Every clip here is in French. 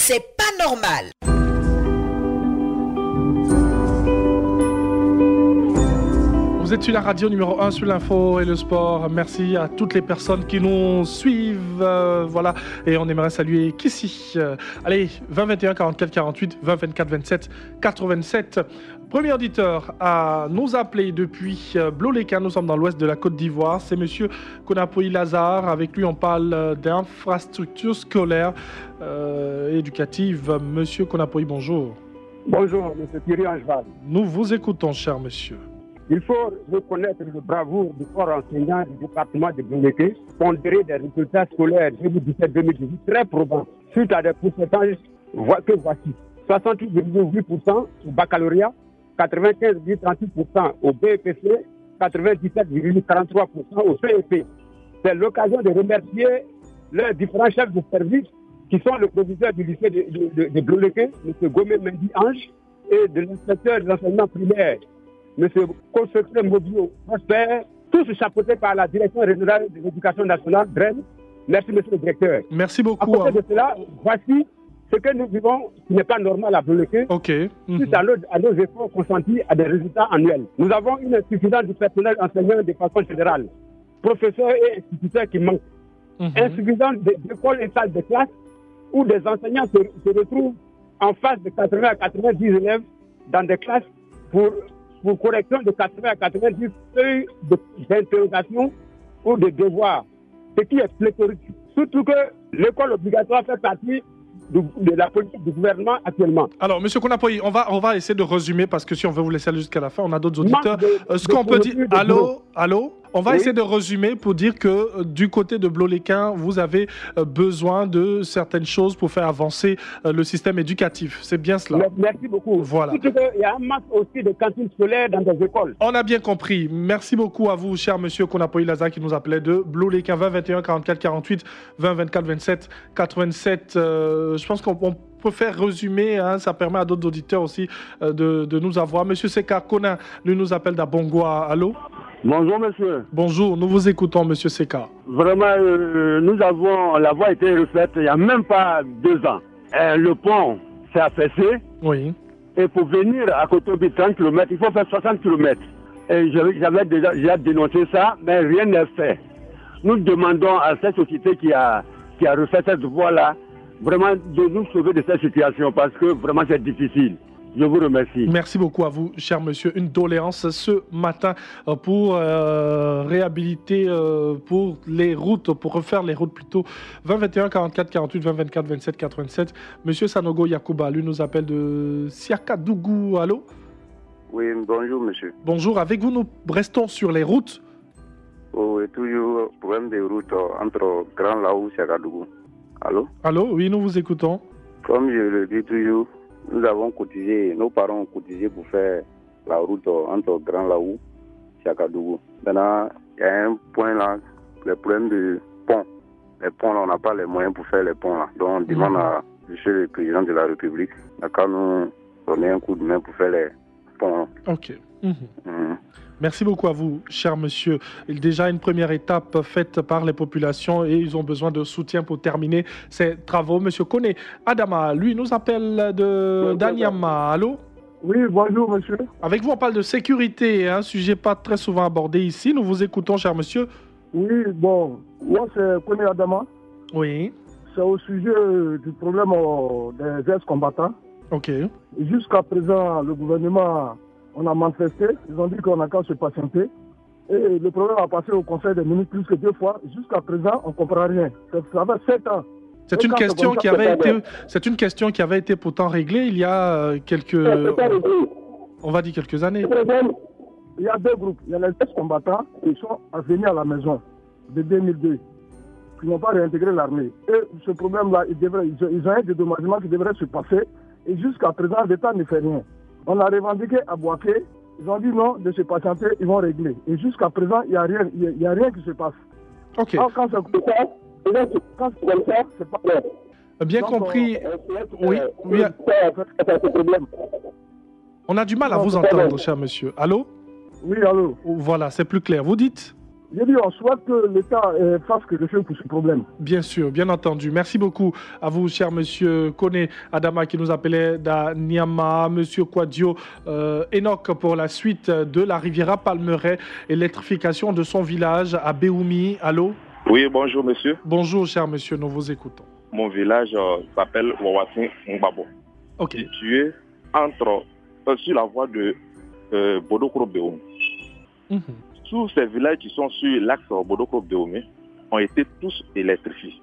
c'est pas normal. Vous êtes sur la radio numéro 1 sur l'info et le sport. Merci à toutes les personnes qui nous suivent. Voilà. Et on aimerait saluer Kissy. Allez, 20 21 44 48, 20 24 27 87. Premier auditeur à nous appeler depuis Bloléquin. Nous sommes dans l'ouest de la Côte d'Ivoire. C'est monsieur Konapoï Lazare. Avec lui, on parle d'infrastructures scolaires éducatives. Monsieur Konapoï, bonjour. Bonjour, monsieur Thierry Angeval. Nous vous écoutons, cher monsieur. Il faut reconnaître le bravoure du corps enseignant du département de Bloléquin, pondéré des résultats scolaires 2017-2018 très probants, suite à des pourcentages que voici. 68,8% au baccalauréat, 95,38% au BEPC, 97,43% au CEP. C'est l'occasion de remercier leurs différents chefs de service qui sont le proviseur du lycée de Bloléquin, M. Gomé Mendy Ange, et de l'inspecteur de l'enseignement primaire, M. Constructeur Mobio Prosper, tous chapeautés par la Direction régionale de l'éducation nationale, DREN. Merci, monsieur le directeur. Merci beaucoup. À côté de cela, voici ce que nous vivons qui n'est pas normal à Bloléquin. OK. Suite à nos efforts consentis à des résultats annuels. Nous avons une insuffisance du personnel enseignant de façon générale. Professeurs et instituteurs qui manquent. Insuffisance d'écoles et salles de classe où des enseignants se retrouvent en face de 80 à 90 élèves dans des classes pour correction de 80 à 90 feuilles d'interrogation ou de devoirs, ce qui est pléthorique. Surtout que l'école obligatoire fait partie de la politique du gouvernement actuellement. Alors, monsieur Konapoï, on va essayer de résumer parce que si on veut vous laisser aller jusqu'à la fin, on a d'autres auditeurs. Ce qu'on peut dire... Allô On va essayer de résumer pour dire que du côté de Bloléquin, vous avez besoin de certaines choses pour faire avancer le système éducatif. C'est bien cela. Merci beaucoup. Voilà. Surtout qu'il y a un masse aussi de cantines scolaires dans des écoles. On a bien compris. Merci beaucoup à vous, cher monsieur Konapoï Lazare, qui nous appelait de Bloléquin. 20 21 44 48, 20 24 27 87. Je pense qu'on peut faire résumer, hein, ça permet à d'autres auditeurs aussi de nous avoir. Monsieur Seka Kona, lui nous appelle d'Abongoa. Allô? Bonjour monsieur. Bonjour, nous vous écoutons monsieur Seka. Vraiment, la voie a été refaite il n'y a même pas 2 ans. Le pont s'est affaissé. Oui. Et pour venir à Kotobi 30 km, il faut faire 60 km. Et j'avais déjà dénoncé ça, mais rien n'est fait. Nous demandons à cette société qui a refait cette voie-là, vraiment de nous sauver de cette situation parce que vraiment c'est difficile. Je vous remercie. Merci beaucoup à vous, cher monsieur. Une doléance ce matin pour réhabiliter pour les routes, pour refaire les routes plutôt. 20 21 44 48, 20 24 27 87. Monsieur Sanogo Yakuba, lui nous appelle de Siakadougou. Allô? Oui, bonjour monsieur. Bonjour, avec vous nous restons sur les routes. Oui, toujours problème des routes entre Grand Laou et Siakadougou. Allô? Allô, oui, nous vous écoutons. Comme je le dis toujours, nous avons cotisé, nos parents ont cotisé pour faire la route entre Grand Laou et Siakadougou. Maintenant, il y a un point là, le problème du pont. Les ponts là, on n'a pas les moyens pour faire les ponts là. Donc on demande à monsieur le président de la République d'accord, nous donner un coup de main pour faire les ponts. Ok. Merci beaucoup à vous, cher monsieur. Déjà une première étape faite par les populations et ils ont besoin de soutien pour terminer ces travaux. Monsieur Kone Adama, lui, nous appelle de Danyama. Allô? Oui, bonjour monsieur. Avec vous, on parle de sécurité, un sujet pas très souvent abordé ici. Nous vous écoutons, cher monsieur. Oui, bon, moi c'est Kone Adama. Oui. C'est au sujet du problème des ex-combattants. Ok. Jusqu'à présent, le gouvernement... On a manifesté, ils ont dit qu'on n'a qu'à se patienter. Et le problème a passé au Conseil des ministres plus que 2 fois. Jusqu'à présent, on ne comprend rien. Ça fait 7 ans. C'est une question qui avait été pourtant réglée il y a quelques... On va dire quelques années. Il y a 2 groupes. Il y a les ex-combattants qui sont venus à la maison de 2002, qui n'ont pas réintégré l'armée. Et ce problème-là, ils ont un dédommagement qui devrait se passer. Et jusqu'à présent, l'État ne fait rien. On a revendiqué à Boaké, ils ont dit non, de se patienter, ils vont régler. Et jusqu'à présent, il n'y a rien qui se passe. Ok. Alors, quand c'est comme ça, c'est pas clair. Bien donc, compris. Oui. On a du mal à vous entendre, cher monsieur. Allô? Oui, allô. Voilà, c'est plus clair. Vous dites? J'ai dit, on souhaite que l'État fasse quelque chose pour ce problème. Bien sûr, bien entendu. Merci beaucoup à vous, cher monsieur Kone Adama, qui nous appelait d'Aniama, monsieur Kwadio Enoch, pour la suite de la Riviera Palmeraie, électrification de son village à Béoumi. Allô? Oui, bonjour monsieur. Bonjour, cher monsieur, nous vous écoutons. Mon village s'appelle Wawassin Ngbabo. Ok. Situé sur la voie de Bodokro-Béoumi. Tous ces villages qui sont sur l'axe Bodokro-Béoumi ont été tous électrifiés,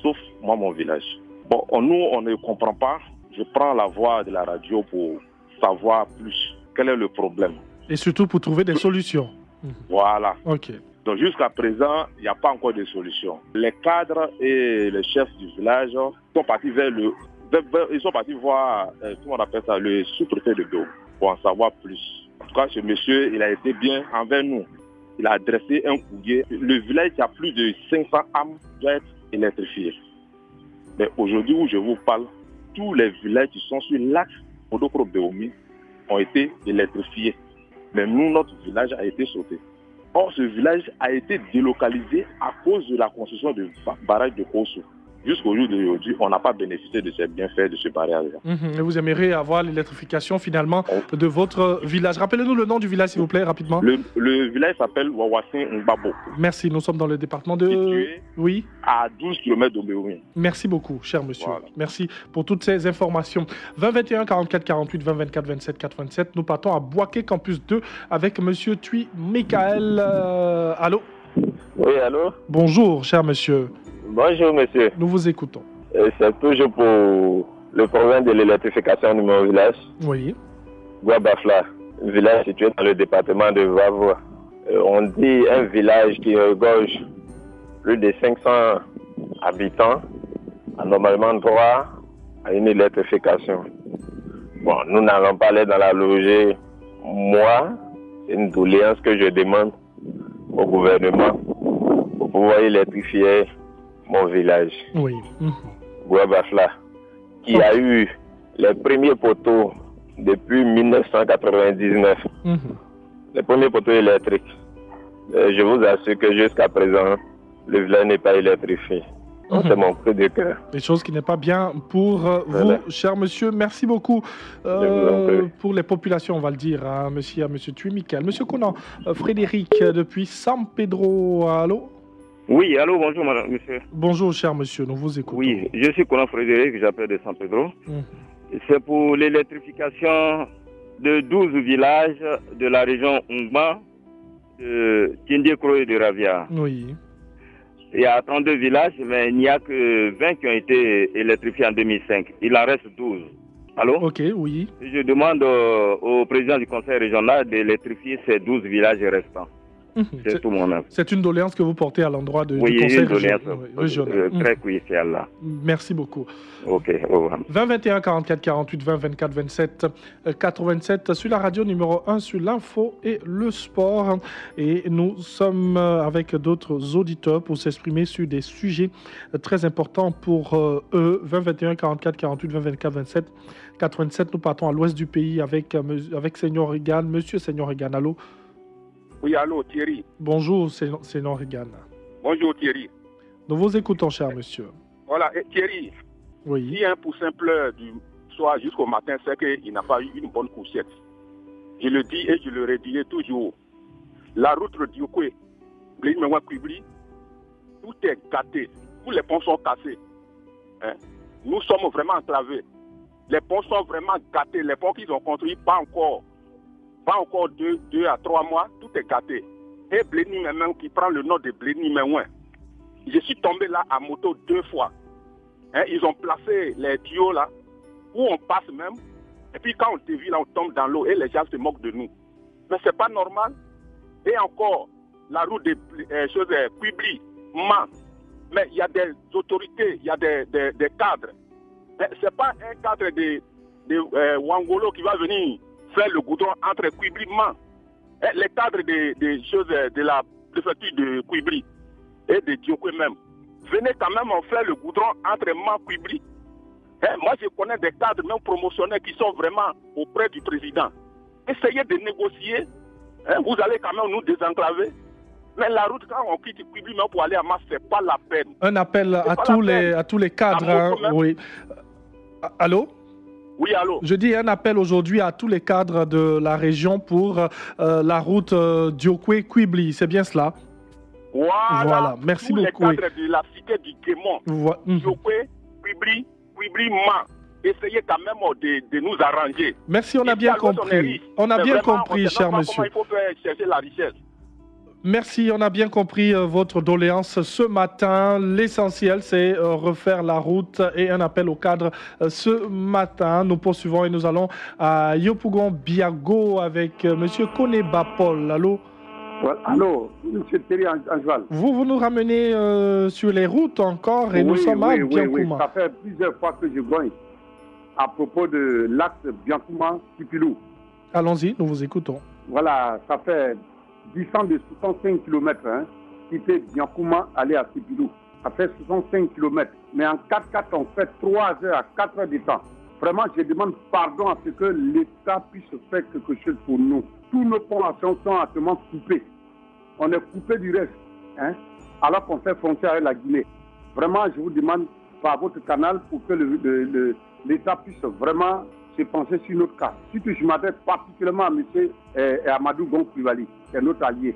sauf moi, mon village. Bon, nous, on ne comprend pas. Je prends la voix de la radio pour savoir plus quel est le problème. Et surtout pour trouver des solutions. Voilà. Ok. Donc jusqu'à présent, il n'y a pas encore de solution. Les cadres et les chefs du village sont partis ils sont partis voir, comment on appelle ça, le sous-préfet de Béoumi pour en savoir plus. En tout cas, ce monsieur, il a été bien envers nous. Il a adressé un courrier. Le village qui a plus de 500 âmes doit être électrifié. Mais aujourd'hui où je vous parle, tous les villages qui sont sur l'axe Bodokro-Béoumi ont été électrifiés. Mais nous, notre village a été sauté. Or, ce village a été délocalisé à cause de la construction du barrage de Kosso. Jusqu'au jour d'aujourd'hui, on n'a pas bénéficié de ces bienfaits de ce barrage-là. Et vous aimeriez avoir l'électrification finalement de votre village. Rappelez-nous le nom du village, s'il vous plaît, rapidement. Le village s'appelle Wawassin Ngbabo. Merci, nous sommes dans le département de... Situé oui. À 12 km de Béoumi. Merci beaucoup, cher monsieur. Voilà. Merci pour toutes ces informations. 20 21 44 48 20 24 27 87. Nous partons à Boaké Campus 2 avec monsieur Tui Michael. Allô? Oui, allô? Bonjour, cher monsieur. Bonjour, monsieur. Nous vous écoutons. C'est toujours pour le problème de l'électrification de mon village. Oui. Guabafla, village situé dans le département de Vavois. On dit un village qui regorge plus de 500 habitants a normalement droit à une électrification. Bon, nous n'allons pas aller dans la logique. Moi, c'est une doléance que je demande au gouvernement pour pouvoir électrifier mon village. Oui. Guabafla, qui a eu les premiers poteaux depuis 1999. Les premiers poteaux électriques. Je vous assure que jusqu'à présent, le village n'est pas électrifié. C'est mon cri de cœur. Des choses qui n'est pas bien pour vous, cher monsieur. Merci beaucoup pour les populations, on va le dire, hein, monsieur Tui Michael. Monsieur Conan, Frédéric, depuis San Pedro, allô? Oui, allô, bonjour, madame, monsieur. Bonjour, cher monsieur, nous vous écoutons. Oui, je suis Conan Frédéric, j'appelle de San Pedro. C'est pour l'électrification de 12 villages de la région Ngba, de Tindiekro et de Ravia. Oui. Il y a 32 villages, mais il n'y a que 20 qui ont été électrifiés en 2005. Il en reste 12. Allô? Ok, oui. Je demande au président du conseil régional d'électrifier ces 12 villages restants. C'est tout mon œuvre. C'est une doléance que vous portez à l'endroit du conseil régional. Très cruciale là. Merci beaucoup. Ok, au revoir. 20 21 44 48 20 24 27 87 sur la radio numéro 1 sur l'info et le sport. Et nous sommes avec d'autres auditeurs pour s'exprimer sur des sujets très importants pour eux. 20 21 44 48 20 24 27 87. Nous partons à l'ouest du pays avec Seigneur Regan. Monsieur Seigneur Regan, allô? Oui, allô, Thierry. Bonjour, Seigneur Regan. Bonjour, Thierry. Nous vous écoutons, cher monsieur. Voilà, et Thierry, oui. Si un poussin pleure du soir jusqu'au matin, c'est qu'il n'a pas eu une bonne couchette. Je le dis et je le redirai toujours. La route de Diokwe, tout est gâté. Tous les ponts sont cassés. Hein? Nous sommes vraiment enclavés. Les ponts sont vraiment gâtés. Les ponts qu'ils ont construits, pas encore 2 à 3 mois, tout est gâté. Et Bléni même qui prend le nom de Bléni Méouin. Je suis tombé là à moto 2 fois. Hein, ils ont placé les tuyaux là, où on passe même. Et puis quand on dévie là, on tombe dans l'eau et les gens se moquent de nous. Mais c'est pas normal. Et encore, la route des choses publiques, mais il y a des autorités, il y a des cadres. C'est pas un cadre de Wangolo qui va venir faire le goudron entre Kwibli et Man. Les cadres des choses de la préfecture de Kwibli et de Diokwe même. Venez quand même faire le goudron entre Man et Kwibli. Moi, je connais des cadres même promotionnels qui sont vraiment auprès du président. Essayez de négocier. Vous allez quand même nous désenclaver. Mais la route, quand on quitte Quibli pour aller à Mas, c'est pas la peine. Un appel à tous les cadres. Hein, oui. Allô? Oui, allô? Je dis un appel aujourd'hui à tous les cadres de la région pour la route Diokwe-Quibli. C'est bien cela? Voilà. Merci tous beaucoup. Les cadres de la cité du Guémont. Diokwe, Quibli, Ma. Essayez quand même de nous arranger. Merci, on a bien compris. On a bien compris, cher monsieur. Il faut faire chercher la richesse. Merci, on a bien compris votre doléance ce matin. L'essentiel, c'est refaire la route et un appel au cadre ce matin. Nous poursuivons et nous allons à Yopougon Biago avec monsieur Koneba Paul. Allô? Allô, monsieur Thierry Angeval. Vous nous ramenez sur les routes encore et nous sommes à Biancouma. Oui, ça fait plusieurs fois que je grogne à propos de l'axe Biancouma-Sipilou. Allons-y, nous vous écoutons. Voilà, ça fait distance de 65 km, hein, quitter Biancouma, aller à Sipilou. Ça fait 65 km. Mais en 4x4, on fait 3 heures à 4 heures de temps. Vraiment, je demande pardon à ce que l'État puisse faire quelque chose pour nous. Tous nos ponts sont actuellement coupés. On est coupé du reste, hein, alors qu'on fait frontière avec la Guinée. Vraiment, je vous demande par votre canal pour que l'État puisse vraiment se pencher sur notre cas. Surtout, je m'adresse particulièrement à M. Amadou Gon-Koulibaly, qui est notre allié.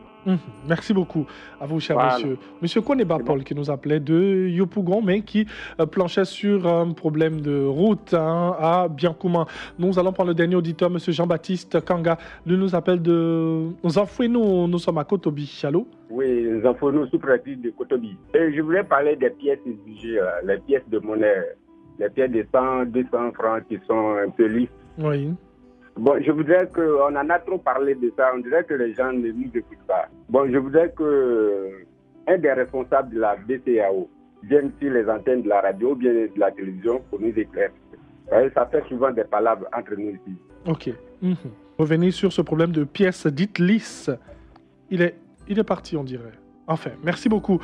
Merci beaucoup à vous, cher voilà. monsieur. Monsieur Koneba Paul, qui nous appelait de Yopougon, mais qui planchait sur un problème de route à Biancouma. Nous allons prendre le dernier auditeur, monsieur Jean-Baptiste Kanga. Lui nous appelle de Zanfoueno. Nous sommes à Kotobi. Allô? Oui, Zanfoueno, sous-préfet de Kotobi. Et je voulais parler des pièces exigées, les pièces de monnaie, les pièces de 100, 200 francs qui sont un peu lisses. Oui. Bon, je voudrais on en a trop parlé de ça, on dirait que les gens ne nous écoutent pas. Bon, je voudrais un des responsables de la BCAO vienne sur les antennes de la radio ou bien de la télévision pour nous éclairer. Ça fait souvent des palabres entre nous ici. Ok. Revenir sur ce problème de pièces dites lisses. Il est parti, on dirait. Enfin, merci beaucoup.